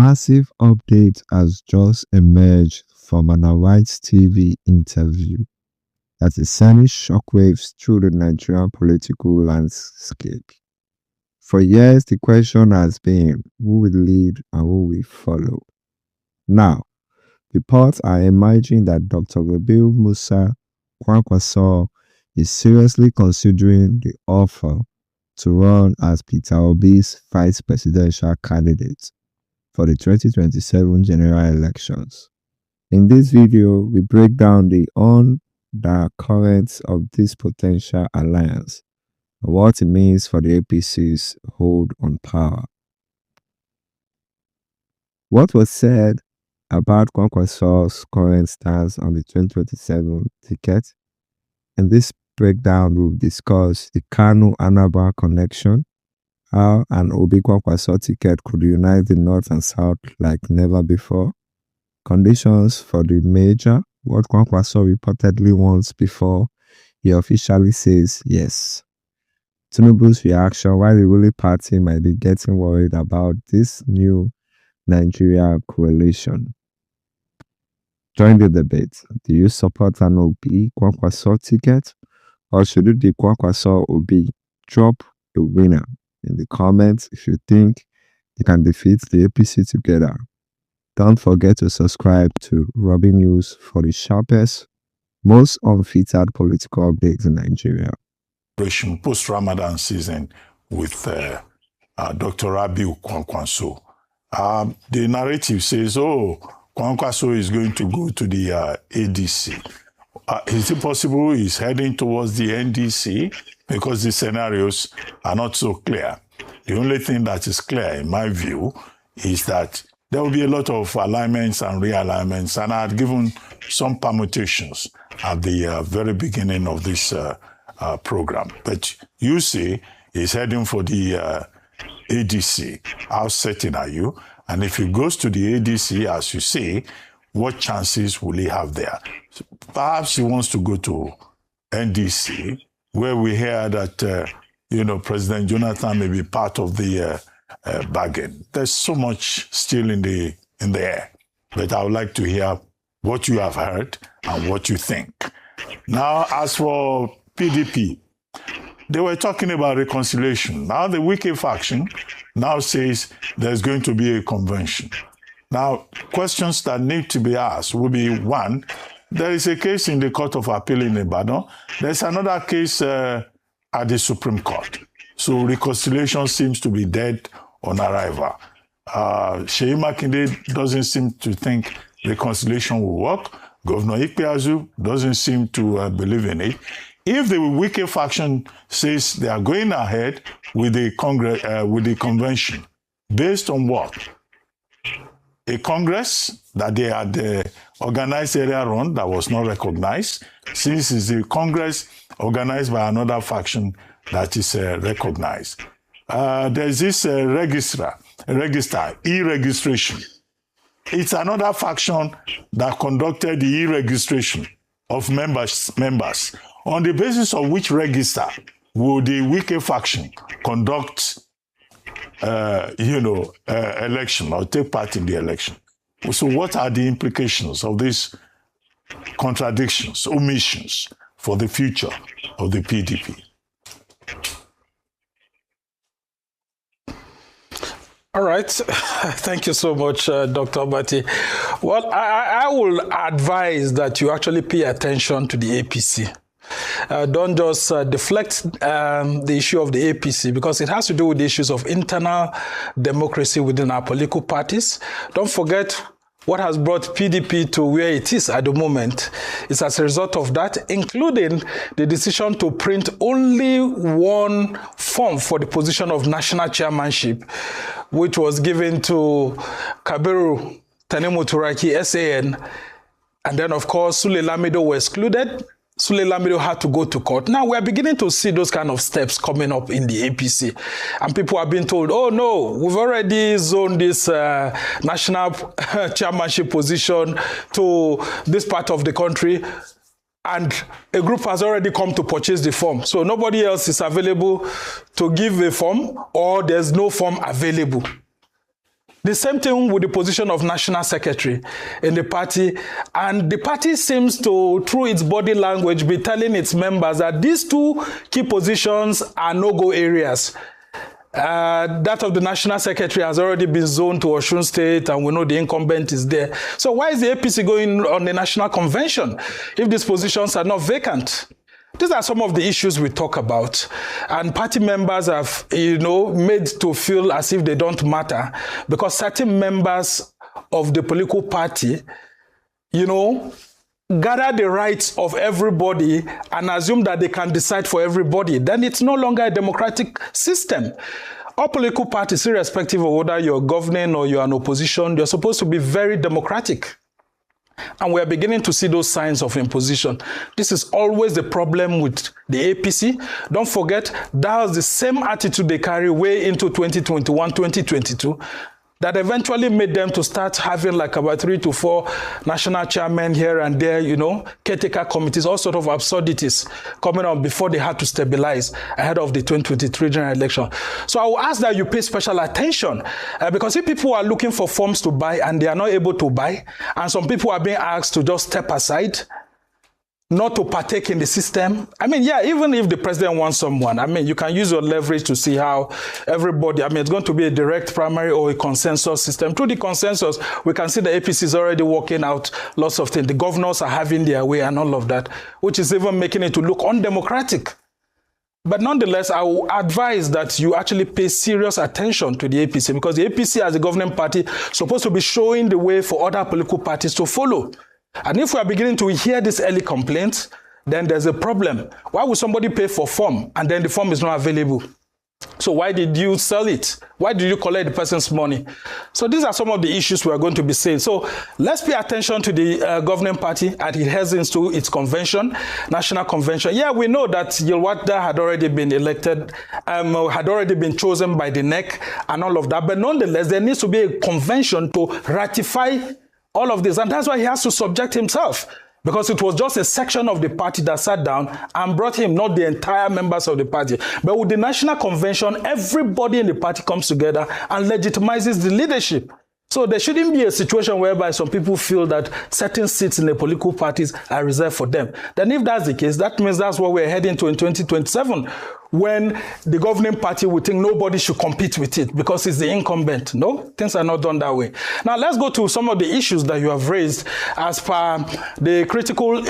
massive update has just emerged from an Arise TV interview that is sending shockwaves through the Nigerian political landscape. For years, the question has been who will lead and who will follow. Now, reports are emerging that Dr. Rabiu Musa Kwankwaso is seriously considering the offer to run as Peter Obi's vice presidential candidate for the 2027 general elections. In this video, we break down the undercurrents of this potential alliance and what it means for the APC's hold on power. What was said about Kwankwaso's current stance on the 2027 ticket? In this breakdown, we'll discuss the Kano-Anambra connection, how an Obi Kwankwaso ticket could unite the North and South like never before, conditions for the merger, what Kwankwaso reportedly wants before he officially says yes, Tinubu's reaction, why the ruling party might be getting worried about this new Nigeria coalition. Join the debate. Do you support an Obi Kwankwaso ticket, or should it be Kwankwaso Obi? Drop a winner in the comments if you think you can defeat the APC together. Don't forget to subscribe to RobinNewz for the sharpest, most unfiltered political updates in Nigeria. Post-Ramadan season with Dr. Rabiu Kwankwaso. The narrative says, oh, Kwankwaso is going to go to the ADC. Is it possible he's heading towards the NDC? Because the scenarios are not so clear. The only thing that is clear, in my view, is that there will be a lot of alignments and realignments, and I had given some permutations at the very beginning of this program. But you say he's heading for the ADC. How certain are you? And if he goes to the ADC, as you say, what chances will he have there? So perhaps he wants to go to NDC, where we hear that, President Jonathan may be part of the bargain. There's so much still in the air. But I would like to hear what you have heard and what you think. Now, as for PDP, they were talking about reconciliation. Now the Wike faction now says there's going to be a convention. Now, questions that need to be asked will be, one, there is a case in the Court of Appeal in Ibadan. There's another case at the Supreme Court. So reconciliation seems to be dead on arrival. Seyi Makinde doesn't seem to think reconciliation will work. Governor Ikpeazu doesn't seem to believe in it. If the Wike faction says they are going ahead with the convention, based on what? A Congress that they had organized earlier on that was not recognized, since it's a Congress organized by another faction that is recognized. There's this register, e-registration. It's another faction that conducted the e-registration of members. On the basis of which register will the Wike faction conduct, election or take part in the election? So what are the implications of these contradictions, omissions for the future of the PDP? All right. Thank you so much, Dr. Bati. Well, I will advise that you actually pay attention to the APC. Don't just deflect the issue of the APC, because it has to do with the issues of internal democracy within our political parties. Don't forget what has brought PDP to where it is at the moment is as a result of that, including the decision to print only one form for the position of national chairmanship, which was given to Kabiru Tanimu-Turaki, SAN, and then, of course, Sule Lamido were excluded. Sule Lamido had to go to court. Now we're beginning to see those kind of steps coming up in the APC. And people are being told, oh no, we've already zoned this national chairmanship position to this part of the country. And a group has already come to purchase the form. So nobody else is available to give a form, or there's no form available. The same thing with the position of national secretary in the party. And the party seems to, through its body language, be telling its members that these two key positions are no-go areas. That of the national secretary has already been zoned to Osun State, and we know the incumbent is there. So why is the APC going on the national convention if these positions are not vacant? These are some of the issues we talk about, and party members have, made to feel as if they don't matter because certain members of the political party, gather the rights of everybody and assume that they can decide for everybody. Then it's no longer a democratic system. All political parties, irrespective of whether you're governing or you're an opposition, you're supposed to be very democratic. And we are beginning to see those signs of imposition. This is always the problem with the APC. Don't forget, that was the same attitude they carry way into 2021, 2022. That eventually made them to start having like about 3 to 4 national chairmen here and there, caretaker committees, all sort of absurdities coming on before they had to stabilize ahead of the 2023 general election. So I will ask that you pay special attention because if people are looking for forms to buy and they are not able to buy, and some people are being asked to just step aside, not to partake in the system. Even if the president wants someone, you can use your leverage to see how everybody, it's going to be a direct primary or a consensus system. Through the consensus, we can see the APC is already working out lots of things. The governors are having their way and all of that, which is even making it to look undemocratic. But nonetheless, I will advise that you actually pay serious attention to the APC because the APC as a governing party is supposed to be showing the way for other political parties to follow. And if we are beginning to hear these early complaints, then there's a problem. Why would somebody pay for form and then the form is not available? So why did you sell it? Why did you collect the person's money? So these are some of the issues we are going to be saying. So let's pay attention to the governing party as it heads into its convention, national convention. Yeah, we know that Yilwada had already been elected, had already been chosen by the NEC and all of that. But nonetheless, there needs to be a convention to ratify all of this, and that's why he has to subject himself, because it was just a section of the party that sat down and brought him, not the entire members of the party. But with the national convention, everybody in the party comes together and legitimizes the leadership. So there shouldn't be a situation whereby some people feel that certain seats in the political parties are reserved for them. Then if that's the case, that means that's what we're heading to in 2027, when the governing party will think nobody should compete with it because it's the incumbent. No, things are not done that way. Now let's go to some of the issues that you have raised as per the critical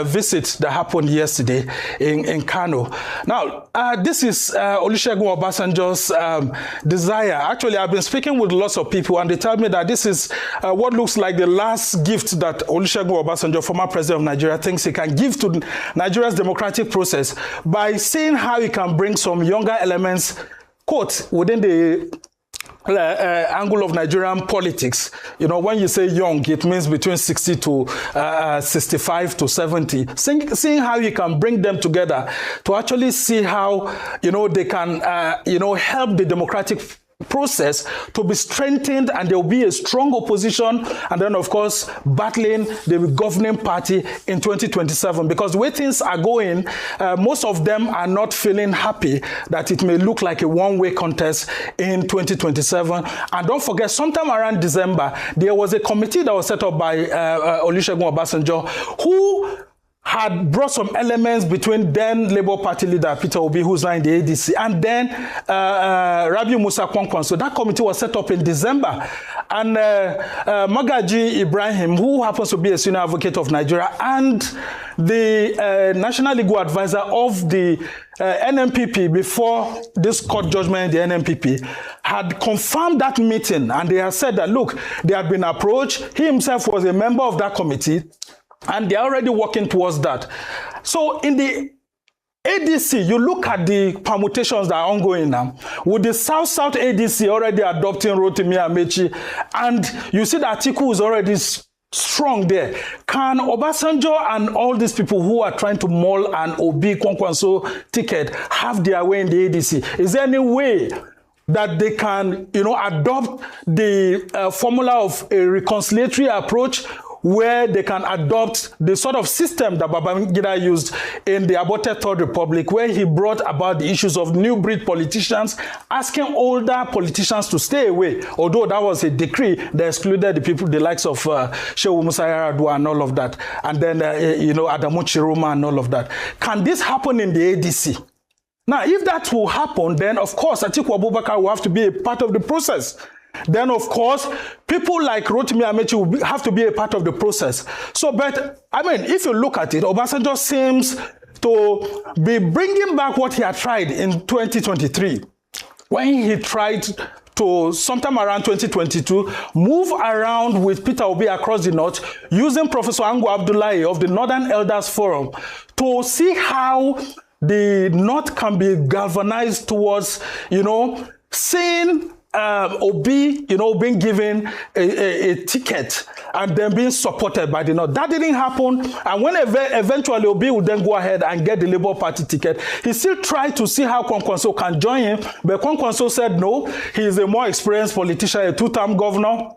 visit that happened yesterday in Kano. Now, this is Olusegun Obasanjo's desire. Actually, I've been speaking with lots of people and they tell me that this is what looks like the last gift that Olusegun Obasanjo, former president of Nigeria, thinks he can give to Nigeria's democratic process by seeing how he can bring some younger elements, quote, within the angle of Nigerian politics. When you say young, it means between 60 to 65 to 70. Seeing how you can bring them together to actually see how, they can, help the democratic process to be strengthened, and there will be a strong opposition, and then of course battling the governing party in 2027, because the way things are going, most of them are not feeling happy that it may look like a one-way contest in 2027. And don't forget, sometime around December, there was a committee that was set up by Olusegun Obasanjo, who had brought some elements between then Labour Party leader Peter Obi, who's now in the ADC, and then Rabiu Musa Kwankwaso. So that committee was set up in December. And Magaji Ibrahim, who happens to be a senior advocate of Nigeria, and the National Legal Advisor of the NMPP before this court judgment in the NMPP, had confirmed that meeting, and they had said that, look, they had been approached. He himself was a member of that committee, and they're already working towards that. So in the ADC, you look at the permutations that are ongoing now, with the South-South ADC already adopting Rotimi Amechi, and you see the article is already strong there. Can Obasanjo and all these people who are trying to mull an Obi Kwankwaso ticket have their way in the ADC? Is there any way that they can, adopt the formula of a reconciliatory approach where they can adopt the sort of system that Babangida used in the aborted Third Republic, where he brought about the issues of new breed politicians, asking older politicians to stay away, although that was a decree that excluded the people, the likes of Seyi Musa Kwankwaso and all of that, and then, Adamu Chiroma and all of that. Can this happen in the ADC? Now, if that will happen, then of course, Atiku Abubakar will have to be a part of the process. Then, of course, people like Rotimi Amechi will have to be a part of the process. So, but, I mean, if you look at it, Obasanjo seems to be bringing back what he had tried in 2023, when he tried to, sometime around 2022, move around with Peter Obi across the north, using Professor Ango Abdullahi of the Northern Elders Forum to see how the north can be galvanized towards, seeing Obi, being given a ticket and then being supported by the North. That didn't happen. And when eventually Obi would then go ahead and get the Labour Party ticket, he still tried to see how Kwankwaso can join him. But Kwankwaso said no. He is a more experienced politician, a two-term governor.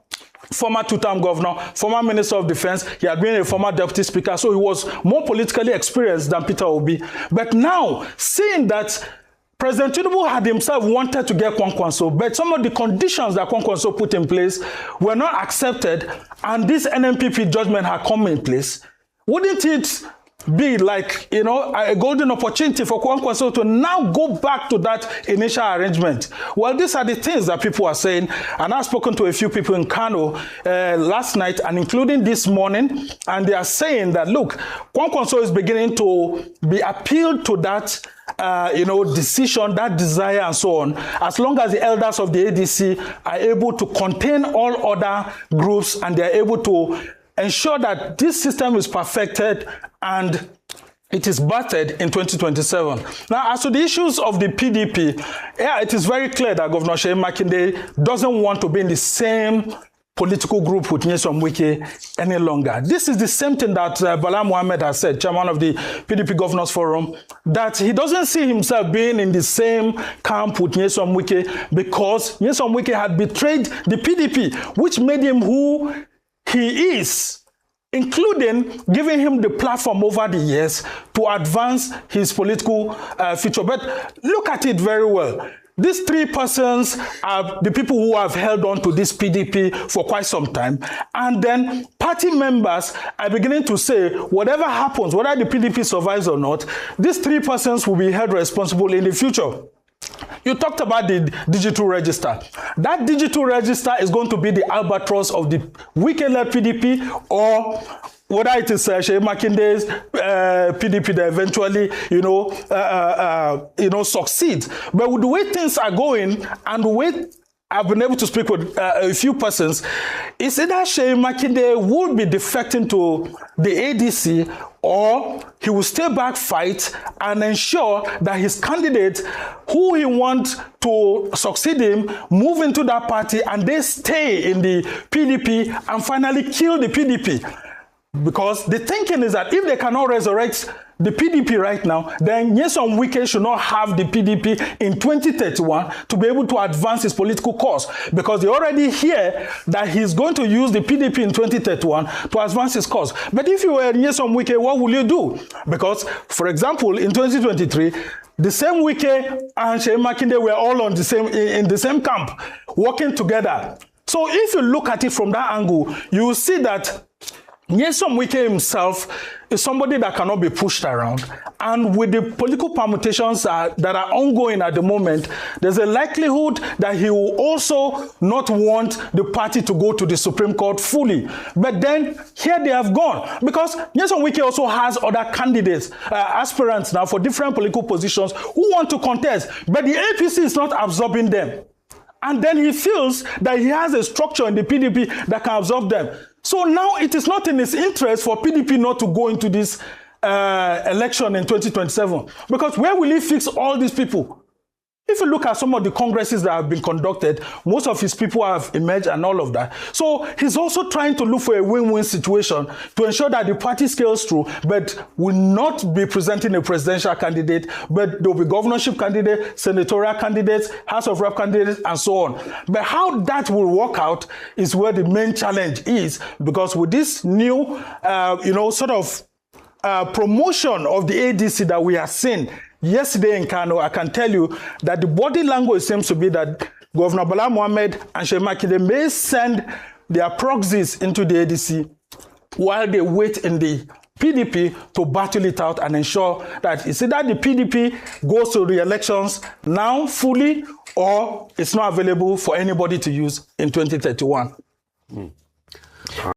Former two-term governor, former Minister of Defense. He had been a former Deputy Speaker, so he was more politically experienced than Peter Obi. But now, seeing that President Tinubu had himself wanted to get Kwankwaso, but some of the conditions that Kwankwaso put in place were not accepted, and this NNPP judgment had come in place, wouldn't it be like, a golden opportunity for Kwankwaso to now go back to that initial arrangement? Well, these are the things that people are saying, and I've spoken to a few people in Kano last night and including this morning, and they are saying that, look, Kwankwaso is beginning to be appealed to that decision, that desire and so on, as long as the elders of the ADC are able to contain all other groups and they are able to ensure that this system is perfected and it is battered in 2027. Now, as to the issues of the PDP, it is very clear that Governor Seyi Makinde doesn't want to be in the same political group with Nyesom Wike any longer. This is the same thing that Bala Mohammed has said, chairman of the PDP Governors Forum, that he doesn't see himself being in the same camp with Nyesom Wike because Nyesom Wike had betrayed the PDP, which made him who he is, including giving him the platform over the years to advance his political future. But look at it very well. These three persons are the people who have held on to this PDP for quite some time. And then party members are beginning to say, whatever happens, whether the PDP survives or not, these three persons will be held responsible in the future. You talked about the digital register. That digital register is going to be the albatross of the Wike-led PDP, or whether it is Seyi Makinde's PDP that eventually, succeeds. But with the way things are going and the way I've been able to speak with a few persons, it's either Seyi Makinde would be defecting to the ADC, or he will stay back, fight, and ensure that his candidate, who he wants to succeed him, move into that party and they stay in the PDP and finally kill the PDP. Because the thinking is that if they cannot resurrect the PDP right now, then Nyesom Wike should not have the PDP in 2031 to be able to advance his political cause. Because they already hear that he's going to use the PDP in 2031 to advance his cause. But if you were Nyesom Wike, what will you do? Because, for example, in 2023, the same Wike and Seyi Makinde were all on in the same camp, working together. So if you look at it from that angle, you will see that Nyesom Wike himself is somebody that cannot be pushed around. And with the political permutations that are ongoing at the moment, there's a likelihood that he will also not want the party to go to the Supreme Court fully. But then here they have gone. Because Nyesom Wike also has other candidates, aspirants now for different political positions who want to contest. But the APC is not absorbing them. And then he feels that he has a structure in the PDP that can absorb them. So now it is not in his interest for PDP not to go into this election in 2027. Because where will he fix all these people? If you look at some of the congresses that have been conducted, most of his people have emerged and all of that. So he's also trying to look for a win-win situation to ensure that the party scales through, but will not be presenting a presidential candidate, but there will be governorship candidates, senatorial candidates, House of Rep candidates, and so on. But how that will work out is where the main challenge is, because with this new, sort of promotion of the ADC that we have seen yesterday in Kano, I can tell you that the body language seems to be that Governor Bala Mohammed and Seyi Makinde may send their proxies into the ADC while they wait in the PDP to battle it out and ensure that it's either the PDP goes to re-elections now fully or it's not available for anybody to use in 2031.